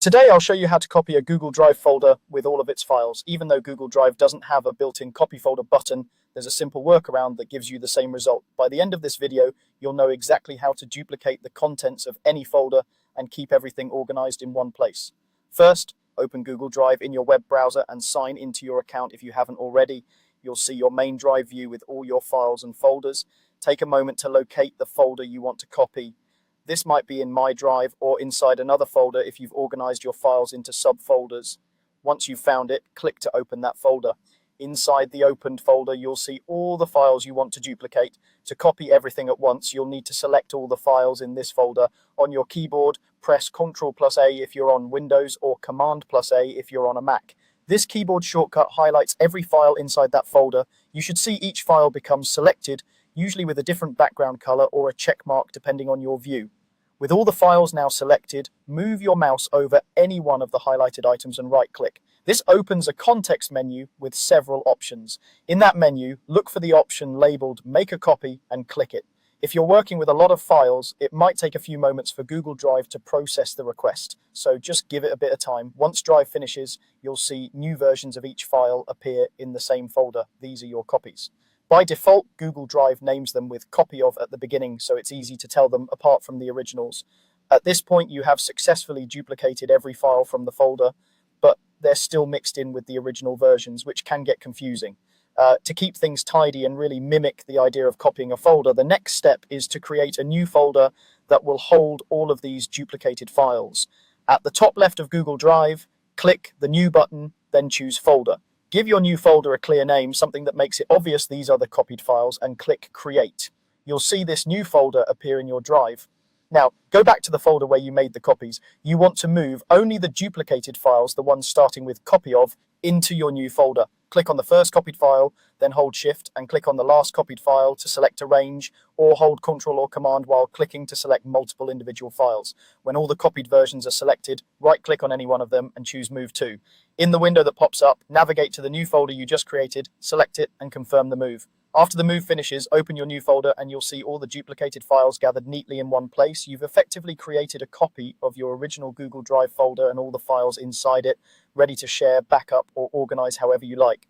Today, I'll show you how to copy a Google Drive folder with all of its files. Even though Google Drive doesn't have a built-in copy folder button, there's a simple workaround that gives you the same result. By the end of this video, you'll know exactly how to duplicate the contents of any folder and keep everything organized in one place. First, open Google Drive in your web browser and sign into your account if you haven't already. You'll see your main Drive view with all your files and folders. Take a moment to locate the folder you want to copy. This might be in My Drive or inside another folder if you've organized your files into subfolders. Once you've found it, click to open that folder. Inside the opened folder, you'll see all the files you want to duplicate. To copy everything at once, you'll need to select all the files in this folder. On your keyboard, press Ctrl+A if you're on Windows or Command+A if you're on a Mac. This keyboard shortcut highlights every file inside that folder. You should see each file become selected, usually with a different background color or a check mark depending on your view. With all the files now selected, move your mouse over any one of the highlighted items and right-click. This opens a context menu with several options. In that menu, look for the option labeled Make a Copy and click it. If you're working with a lot of files, it might take a few moments for Google Drive to process the request, so just give it a bit of time. Once Drive finishes, you'll see new versions of each file appear in the same folder. These are your copies. By default, Google Drive names them with copy of at the beginning, so it's easy to tell them apart from the originals. At this point, you have successfully duplicated every file from the folder, but they're still mixed in with the original versions, which can get confusing. To keep things tidy and really mimic the idea of copying a folder, the next step is to create a new folder that will hold all of these duplicated files. At the top left of Google Drive, click the New button, then choose Folder. Give your new folder a clear name, something that makes it obvious these are the copied files, and click Create. You'll see this new folder appear in your Drive. Now, go back to the folder where you made the copies. You want to move only the duplicated files, the ones starting with copy of, into your new folder. Click on the first copied file, then hold Shift and click on the last copied file to select Arrange, or hold Ctrl or Command while clicking to select multiple individual files. When all the copied versions are selected, right-click on any one of them and choose Move To. In the window that pops up, navigate to the new folder you just created, select it, and confirm the move. After the move finishes, open your new folder and you'll see all the duplicated files gathered neatly in one place. You've effectively created a copy of your original Google Drive folder and all the files inside it, ready to share, backup, or organize however you like.